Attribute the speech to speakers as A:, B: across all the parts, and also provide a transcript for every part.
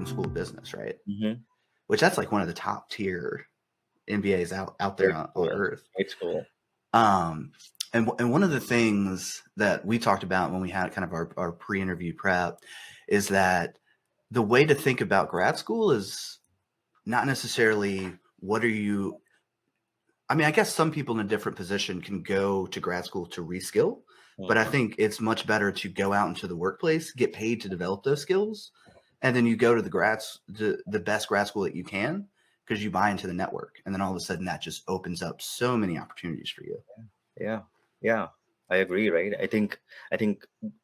A: Wharton School of Business, right?
B: Mm-hmm.
A: Which that's like one of the top tier MBAs out there
B: It's
A: on
B: cool.
A: earth.
B: It's cool.
A: And one of the things that we talked about when we had kind of our pre-interview prep is that the way to think about grad school is not necessarily what are you, I mean, I guess some people in a different position can go to grad school to reskill, but I
B: Mm-hmm.
A: think it's much better to go out into the workplace, get paid to develop those skills, and then you go to the best grad school that you can because you buy into the network. And then all of a sudden that just opens up so many opportunities for you.
B: Yeah, yeah, I agree. Right. I think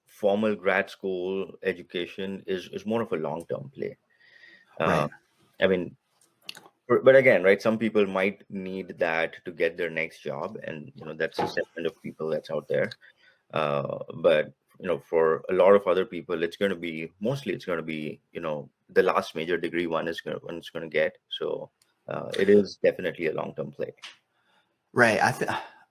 B: formal grad school education is more of a long-term play. Uh,
A: Right.
B: I mean, but again, right? Some people might need that to get their next job, and that's a segment of people that's out there. But for a lot of other people, it's going to be mostly it's going to be the last major degree one's going to get. So it is definitely a long-term play.
A: Right.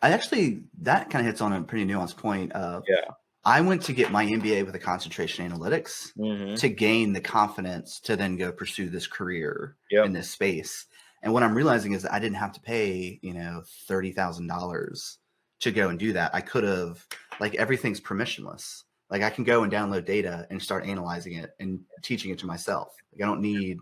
A: I actually, that kind of hits on a pretty nuanced point of
B: Yeah.
A: I went to get my MBA with a concentration in analytics
B: Mm-hmm.
A: to gain the confidence to then go pursue this career in
B: Yep.
A: this space. And what I'm realizing is that I didn't have to pay, $30,000 to go and do that. I could have, like, everything's permissionless. Like I can go and download data and start analyzing it and teaching it to myself. Like I don't need,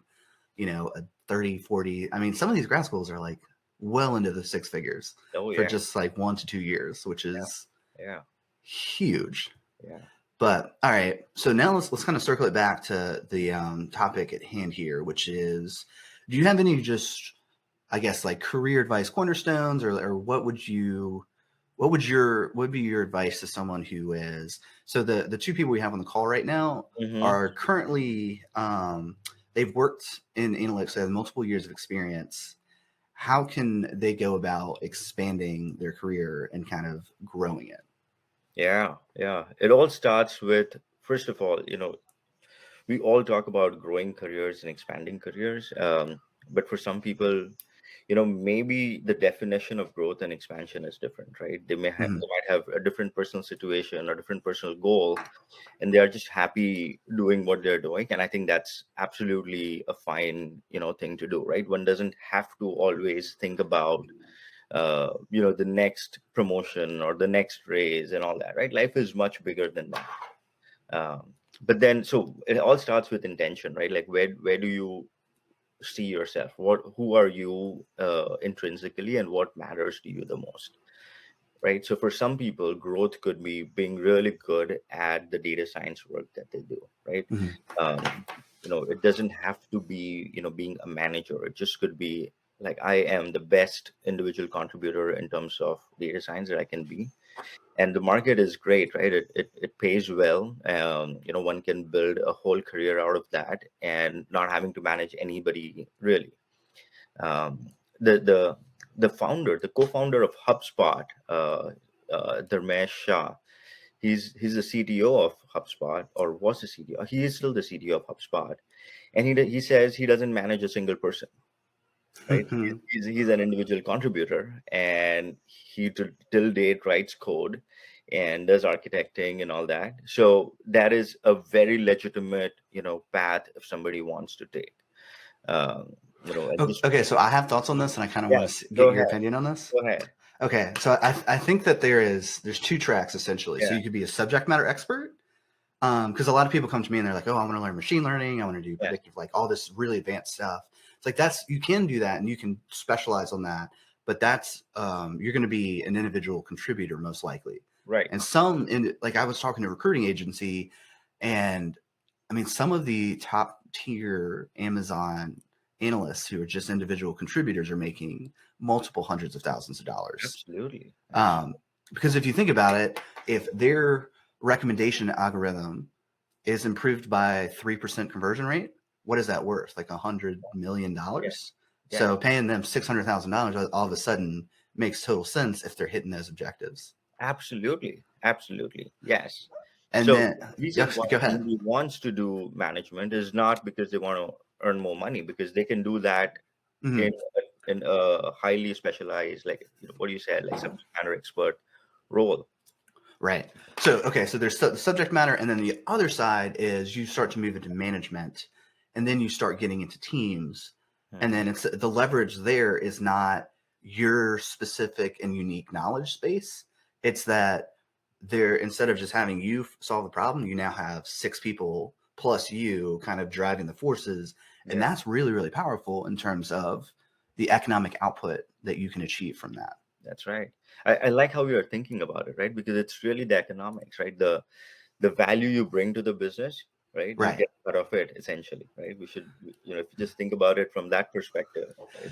A: a 30, 40. I mean, some of these grad schools are like well into the six figures
B: Oh
A: for
B: yeah.
A: just like 1 to 2 years, which
B: Yeah.
A: is
B: Yeah.
A: huge.
B: Yeah.
A: But all right, so now let's kind of circle it back to the topic at hand here, which is, do you have any just, I guess, like career advice cornerstones, or what would be your advice to someone who is, so the two people we have on the call right now
B: Mm-hmm.
A: are currently they've worked in analytics, they have multiple years of experience. How can they go about expanding their career and kind of growing it?
B: Yeah. Yeah. It all starts with, first of all, we all talk about growing careers and expanding careers. But for some people, maybe the definition of growth and expansion is different, right?
A: Mhm.
B: They might have a different personal situation or different personal goal, and they are just happy doing what they're doing. And I think that's absolutely a fine, thing to do, right? One doesn't have to always think about, the next promotion or the next raise and all that, right? Life is much bigger than that. But then, so it all starts with intention, right? Like where do you see yourself? Who are you intrinsically, and what matters to you the most, right? So for some people, growth could be being really good at the data science work that they do, right?
A: Mhm.
B: um, it doesn't have to be being a manager. It just could be like, I am the best individual contributor in terms of data science that I can be. And the market is great, right? It pays well. One can build a whole career out of that and not having to manage anybody really. um, the the the co-founder of HubSpot, Dharmesh Shah, he's the CTO of HubSpot, or was the CTO. He is still the CTO of HubSpot, and he says he doesn't manage a single person, right? He's an individual contributor, and he till date writes code and does architecting and all that. So that is a very legitimate path if somebody wants to take. And just,
A: Okay, so I have thoughts on this, and I kind of
B: yeah,
A: want to
B: go
A: get your
B: ahead,
A: opinion on this.
B: go ahead.
A: Okay, so I think that there's two tracks essentially. So
B: Yeah,
A: you could be a subject matter expert, because a lot of people come to me and they're like, oh, I want to learn machine learning, I want to do
B: yeah,
A: predictive, like all this really advanced stuff. It's like you can do that and you can specialize on that, but that's you're going to be an individual contributor most likely.
B: right.
A: And like I was talking to a recruiting agency, and I mean some of the top tier Amazon analysts who are just individual contributors are making multiple hundreds of thousands of dollars.
B: Absolutely.
A: Because if you think about it, if their recommendation algorithm is improved by 3% conversion rate, what is that worth? Like $100 million.
B: Yeah,
A: So paying them $600,000 all of a sudden makes total sense if they're hitting those objectives.
B: absolutely. Absolutely. Yes.
A: And
B: So
A: then,
B: the reason
A: yes,
B: why
A: go ahead.
B: somebody wants to do management is not because they want to earn more money, because they can do that in
A: Mhm.
B: a highly specialized, like what you said, like subject matter expert role.
A: Right. So, okay, so there's the subject matter, and then the other side is you start to move into management. and then you start getting into teams, and
B: Hmm.
A: then it's the leverage there is not your specific and unique knowledge space. It's that there, instead of just having you solve the problem, you now have six people plus you kind of driving the forces, and
B: Yeah,
A: that's really, really powerful in terms of the economic output that you can achieve from that.
B: that's right. I like how you're thinking about it, right? Because it's really the economics, right? The value you bring to the business, right? You
A: Right.
B: get out of it essentially, right? We should, if you just think about it from that perspective, right?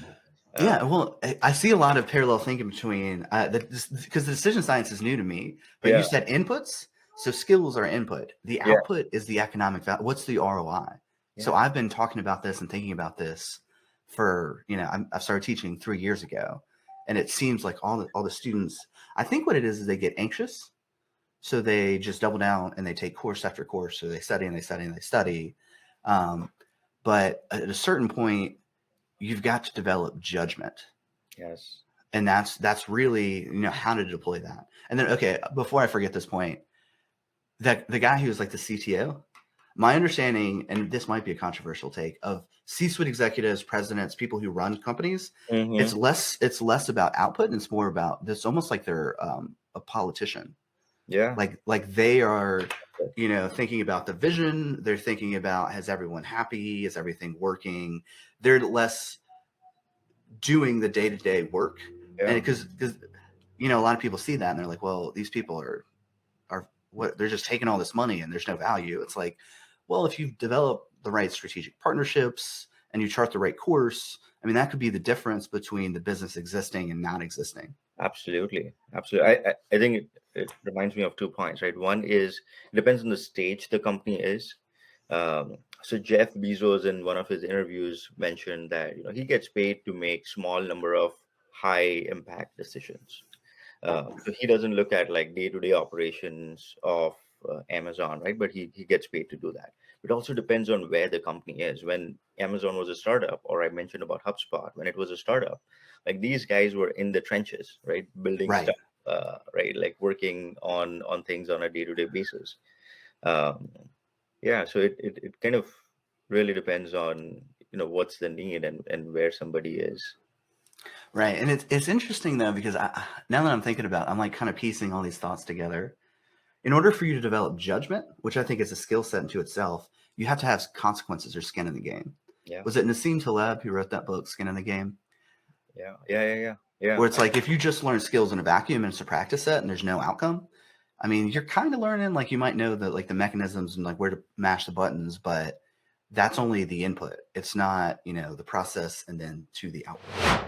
A: Yeah, well, I see a lot of parallel thinking between because the decision science is new to me. But you
B: Yeah,
A: said inputs, so skills are input. The
B: yeah,
A: output is the economic value. What's the ROI? So
B: yeah.
A: I've been talking about this and thinking about this for I started teaching 3 years ago, and it seems like all the students. I think what it is they get anxious, so they just double down and they take course after course. So they study and they study and they study. Um, but at a certain point, you've got to develop judgment,
B: Yes.
A: and that's really how to deploy that. And then, okay, before I forget this point, that the guy who was like the CTO, my understanding, and this might be a controversial take, of C-suite executives, presidents, people who run companies,
B: Mm-hmm.
A: it's less about output and it's more about this, almost like they're a politician.
B: Yeah.
A: Like they are thinking about the vision, they're thinking about, has everyone happy, is everything working. They're less doing the day-to-day work. And
B: Yeah.
A: because a lot of people see that and they're like, well, these people are what, they're just taking all this money and there's no value. It's like, well, if you develop the right strategic partnerships and you chart the right course, I mean, that could be the difference between the business existing and not existing.
B: Absolutely. Absolutely. I think it reminds me of 2 points, right? One is it depends on the stage the company is. So Jeff Bezos in one of his interviews mentioned that he gets paid to make small number of high impact decisions. So he doesn't look at like day-to-day operations of Amazon, right? But he gets paid to do that. It also depends on where the company is. When Amazon was a startup, or I mentioned about HubSpot, when it was a startup, like these guys were in the trenches, right? Building
A: Right.
B: stuff, right? Like working on things on a day-to-day basis. Um, yeah, so it kind of really depends on what's the need and where somebody is.
A: Right. And it's interesting though, because now that I'm thinking about it, I'm like kind of piecing all these thoughts together. In order for you to develop judgment, which I think is a skill set into itself, you have to have consequences or skin in the game.
B: Yeah,
A: Was it Nassim Taleb who wrote that book, Skin in the Game?
B: yeah, yeah, yeah, yeah, yeah.
A: Where it's like, if you just learn skills in a vacuum and it's a practice set and there's no outcome, I mean, you're kind of learning, like you might know the mechanisms and like where to mash the buttons, but that's only the input. It's not, the process and then to the output.